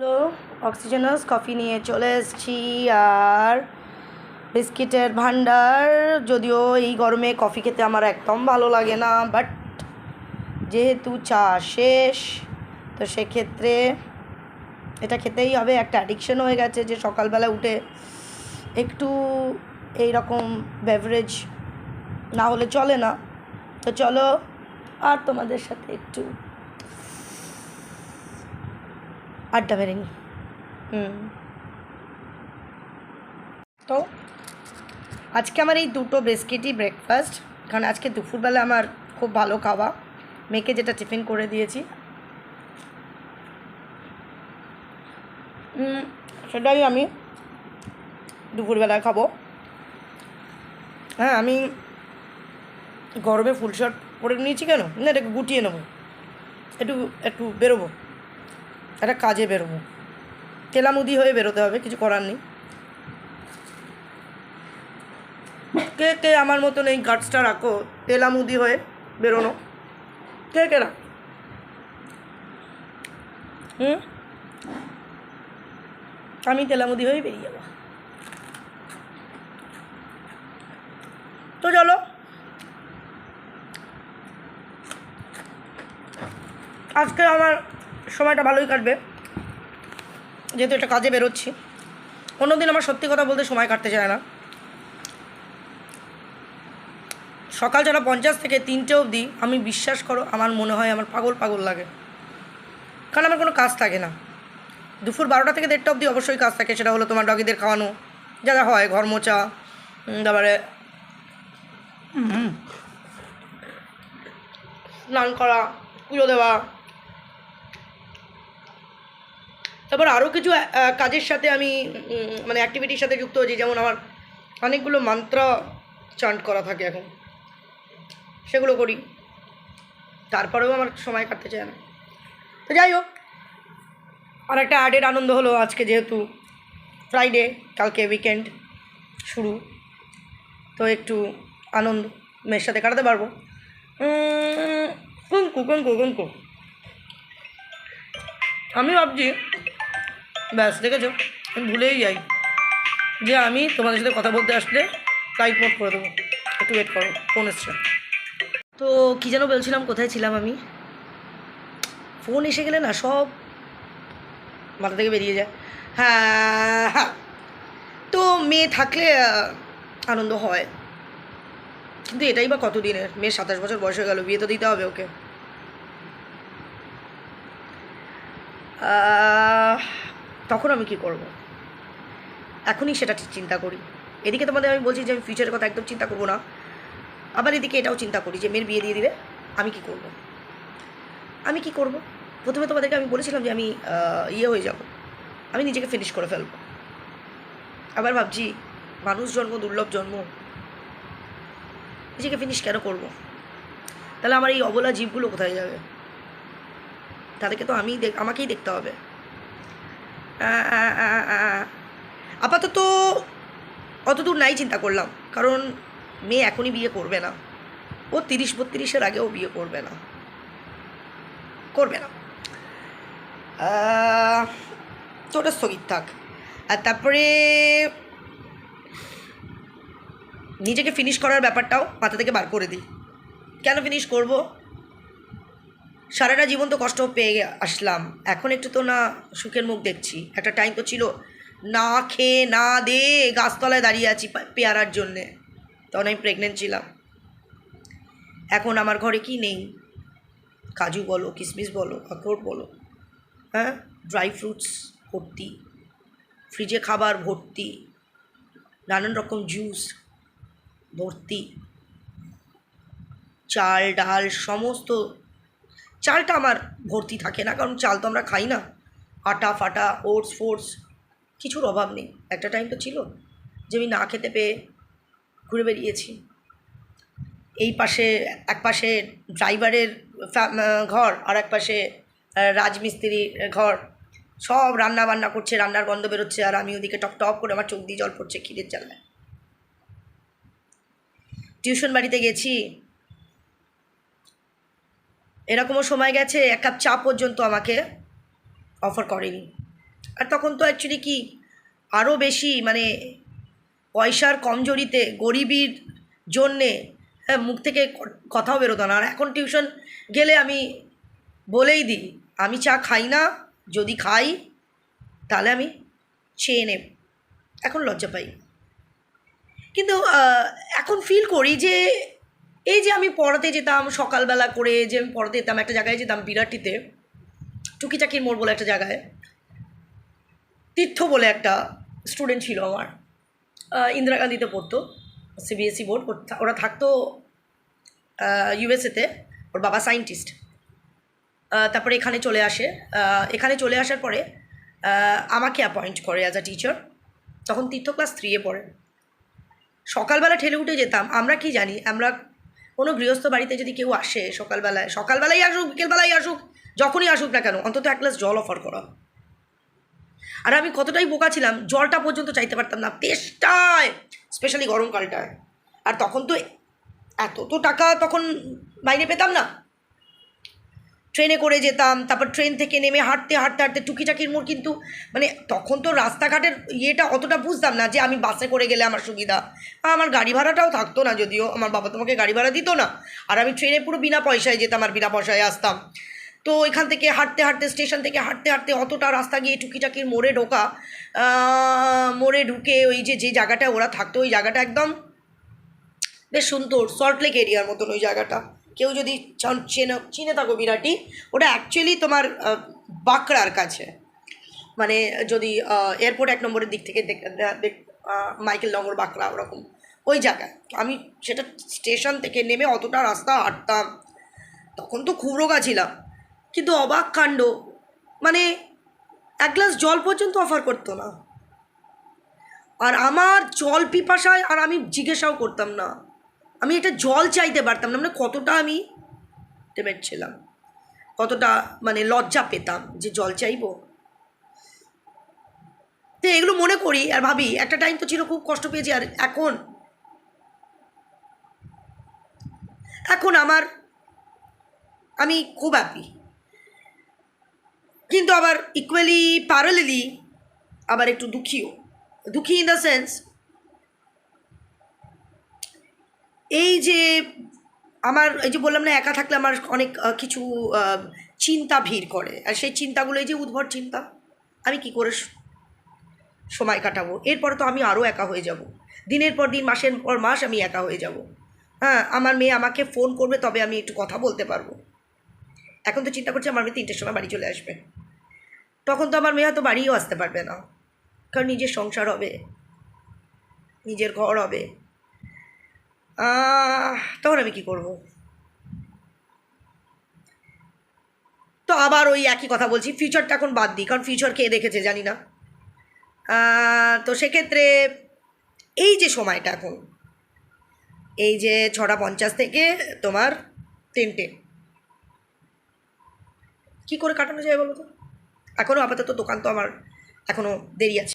Hello, অক্সিজেনাস coffee নিয়ে চলে এসেছি আর বিস্কিটের ভান্ডার। যদিও এই গরমে কফি খেতে আমার একদম ভালো লাগে না, বাট যেহেতু চা শেষ তো সেক্ষেত্রে এটা খেতেই হবে। একটা অ্যাডিকশন হয়ে গেছে যে সকালবেলা উঠে একটু এই রকম বেভারেজ না হলে চলে না। তো চলো আর তোমাদের সাথে একটু আড্ডা মেরে নিই। তো আজকে আমার এই দুটো বিস্কিটই ব্রেকফাস্ট, কারণ আজকে দুপুরবেলা আমার খুব ভালো খাওয়া, মেয়েকে যেটা টিফিন করে দিয়েছি সেটাই আমি দুপুরবেলায় খাবো। হ্যাঁ, আমি গরমে ফুল শার্ট পরে নিয়েছি কেন না, এটাকে গুটিয়ে নেবো, একটু একটু বেরোবো, একটা কাজে বেরোবো, তেলামুদি হয়ে বেরোতে হবে, কিছু করার নেই। কে কে আমার মতন এই গার্ডসটা রাখো তেলামুদি হয়ে বেরোনো? কে কে রাখো? আমি তেলামুদি হয়েই বেরিয়ে যাবো। তো চলো আজকে আমার সময়টা ভালোই কাটবে, যেহেতু একটা কাজে বেরোচ্ছি। অন্যদিন আমার সত্যি কথা বলতে সময় কাটতে চায় না। সকাল 50 থেকে 3টে অবধি আমি, বিশ্বাস করো, আমার মনে হয় আমার পাগল পাগল লাগে, কারণ আমার কোনো কাজ থাকে না। দুপুর 12টা থেকে 1:30 অবধি অবশ্যই কাজ থাকে, সেটা হলো তোমার ডগিদের খাওয়ানো, যা যা হয়, ঘর মোছা, তারপরে স্নান করা, পুজো দেওয়া, তারপর আরও কিছু কাজের সাথে আমি মানে অ্যাক্টিভিটির সাথে যুক্ত হয়েছি। যেমন আমার অনেকগুলো মন্ত্র চান্ট করা থাকে এখন, সেগুলো করি, তারপরেও আমার সময় কাটতে চায় না। তো যাই হোক, আর একটা অ্যাডেড আনন্দ হলো আজকে যেহেতু ফ্রাইডে, কালকে উইকেন্ড শুরু, তো একটু আনন্দ মেয়ের সাথে কাটাতে পারবো। কুঙ্কু কুঙ্কু কুঙ্কু আমি ভাবছি, ব্যাস দেখেছো, আমি ভুলেই যাই যে আমি তোমাদের সাথে কথা বলতে আসলে ফ্লাইট মোড করে দেবো। একটু ওয়েট করো, ফোন এসছে। তো কী যেন বলছিলাম, কোথায় ছিলাম আমি? ফোন এসে গেলে না সব মাথা থেকে বেরিয়ে যায়। হ্যাঁ হ্যাঁ, তো মেয়ে থাকলে আনন্দ হয়, কিন্তু এটাই বা কতদিনের? মেয়ের 27 বছর বয়স হয়ে গেল, বিয়ে তো দিতে হবে ওকে। তখন আমি কি করব? এখনই সেটা চিন্তা করি। এদিকে তোমাদের আমি বলছি যে আমি ফিউচারের কথা একদম চিন্তা করবো না, আবার এদিকে এটাও চিন্তা করি যে মেয়ের বিয়ে দিয়ে দিবে, আমি কি করব? আমি কি করব? প্রথমে তোমাদেরকে আমি বলেছিলাম যে আমি হয়ে যাব, আমি নিজেকে ফিনিশ করে ফেলবো। আবার ভাবছি মানুষ জন্ম দুর্লভ জন্ম, নিজেকে ফিনিশ কেন করব? তাহলে আমার এই অবলা জীবগুলো কোথায় যাবে? তাদেরকে তো আমাকেই দেখতে হবে। আপাতত অত দূর নাই চিন্তা করলাম, কারণ মেয়ে এখনই বিয়ে করবে না, ও 30-32-এর আগেও বিয়ে করবে না, করবে না। তো ওটা স্থগিত থাক। আর তারপরে নিজেকে ফিনিশ করার ব্যাপারটাও মাথা থেকে বার করে দিই। কেন ফিনিশ করব? সারাটা জীবন তো কষ্ট পেয়ে আসলাম, এখন একটু তো না সুখের মুখ দেখছি। একটা টাইম তো ছিল না খেয়ে না দে গাছতলায় দাঁড়িয়ে আছি পেয়ারার জন্যে, তখন আমি প্রেগনেন্ট ছিলাম। এখন আমার ঘরে কি নেই? কাজু বলো, কিশমিশ বলো, আখরোট বলো, হ্যাঁ, ড্রাই ফ্রুটস ভর্তি, ফ্রিজে খাবার ভর্তি, নানান রকম জুস ভর্তি, চাল ডাল সমস্ত। চালটা আমার ভর্তি থাকে না, কারণ চাল তো আমরা খাই না। আটা ফাটা, ওটস ফোটস, কিছুর অভাব নেই। একটা টাইম তো ছিল যে আমি না খেতে পেয়ে ঘুরে বেরিয়েছি। এই পাশে, এক পাশে ড্রাইভারের ঘর, আর এক পাশে রাজমিস্ত্রির ঘর, সব রান্না বান্না করছে, রান্নার গন্ধ বেরোচ্ছে, আর আমি ওদিকে টপ টপ করে আমার চোখ দিয়ে জল পড়ছে খিদের জ্বালায়। টিউশন বাড়িতে গেছি, এরকমও সময় গেছে 1 কাপ চা পর্যন্ত আমাকে অফার করেনি। আর তখন তো অ্যাকচুয়ালি কি আরও বেশি মানে পয়সার কমজোরিতে গরিবির জন্যে মুখ থেকে কথাও বেরোতো না। আর এখন টিউশন গেলে আমি বলেই দিই আমি চা খাই না, যদি খাই তাহলে আমি চেয়ে নেব। এখন লজ্জা পাই, কিন্তু এখন ফিল করি যে এই যে আমি পড়াতে যেতাম সকালবেলা করে, যে আমি পড়াতে যেতাম একটা জায়গায় যেতাম বিরাটিতে, টুকিচাকির মোড় বলে একটা জায়গায়, তীর্থ বলে একটা স্টুডেন্ট ছিল আমার, ইন্দিরা গান্ধীতে পড়তো, সিবিএসই বোর্ড, ওরা থাকতো ইউএসএতে, ওর বাবা সায়েন্টিস্ট। তারপরে এখানে চলে আসে, এখানে চলে আসার পরে আমাকে অ্যাপয়েন্ট করে অ্যাজ আ টিচার। তখন তীর্থ ক্লাস 3-এ পড়ে। সকালবেলা ঠেলে উঠে যেতাম। আমরা কি জানি, আমরা কোনো গৃহস্থ বাড়িতে যদি কেউ আসে সকালবেলাই আসুক, বিকেলবেলাই আসুক, যখনই আসুক না কেন, অন্তত এক গ্লাস জল অফার করা। আর আমি কতটাই বোকা ছিলাম, জলটা পর্যন্ত চাইতে পারতাম না, তেষ্টায়, স্পেশালি গরমকালটায়। আর তখন তো এত তো টাকা তখন মাইনে পেতাম না। ট্রেনে করে যেতাম, তারপর ট্রেন থেকে নেমে হাঁটতে হাঁটতে হাঁটতে টুকিচাকির মোড়, কিন্তু মানে তখন তো রাস্তাঘাটের ইয়েটা অতটা বুঝতাম না যে আমি বাসে করে গেলে আমার সুবিধা। আমার গাড়ি ভাড়াটাও থাকতো না, যদিও আমার বাবা তোমাকে গাড়ি ভাড়া দিত না। আর আমি ট্রেনে পুরো বিনা পয়সায় যেতাম আর বিনা পয়সায় আসতাম। তো এখান থেকে হাঁটতে হাঁটতে, স্টেশন থেকে হাঁটতে হাঁটতে অতটা রাস্তা গিয়ে টুকিটাকির মোড়ে ঢোকা, মোড়ে ঢুকে ওই যে জায়গাটায় ওরা থাকতো, ওই জায়গাটা একদম বেশ সুন্দর, সল্টলেক এরিয়ার মতন ওই জায়গাটা। কেউ যদি চিনে থাকো বিরাটি, ওটা অ্যাকচুয়ালি তোমার বাঁকড়ার কাছে, মানে যদি এয়ারপোর্ট 1 নম্বরের দিক থেকে মাইকেল নগর বাঁকড়া ওরকম ওই জায়গায়। আমি সেটা স্টেশন থেকে নেমে অতটা রাস্তা হাঁটতাম। তখন তো খুব রোগা ছিলাম, কিন্তু অবাক কাণ্ড, মানে এক গ্লাস জল পর্যন্ত অফার করতো না। আর আমার জল পিপাসায়, আর আমি জিজ্ঞাসাও করতাম না, আমি একটা জল চাইতে পারতাম না। মানে কতটা আমি টেমেট ছিলাম, কতটা মানে লজ্জা পেতাম যে জল চাইবো। তো এগুলো মনে করি আর ভাবি একটা টাইম তো ছিল খুব কষ্ট পেয়েছি। আর এখন আমি খুব হ্যাপি, কিন্তু আবার ইকুয়ালি প্যারালেলি আবার একটু দুঃখী ইন দ্য সেন্স, এই যে আমার এই যে বললাম না, একা থাকলে আমার অনেক কিছু চিন্তা ভিড় করে। আর সেই চিন্তাগুলো, এই যে উদ্ভট চিন্তা, আমি কি করে সময় কাটাবো, এরপরে তো আমি আরও একা হয়ে যাব, দিনের পর দিন, মাসের পর মাস আমি একা হয়ে যাব। হ্যাঁ, আমার মেয়ে আমাকে ফোন করবে তবে আমি একটু কথা বলতে পারবো। এখন তো চিন্তা করছি আমার মেয়ে 3টের সময় বাড়ি চলে আসবে, তখন তো আমার মেয়ে হয়তো বাড়িও আসতে পারবে না, কারণ নিজের সংসার হবে, নিজের ঘর হবে। তখন আমি কি করব? তো আবার ওই একই কথা বলছি, ফিউচারটা এখন বাদ দিই, কারণ ফিউচার কে দেখেছে জানি না। তো সেক্ষেত্রে এই যে সময়টা এখন, এই যে 6:50 থেকে তোমার 3টে, কী করে কাটানো যায় বলো তো? এখনও আপাতত দোকান তো আমার এখনও দেরি আছে।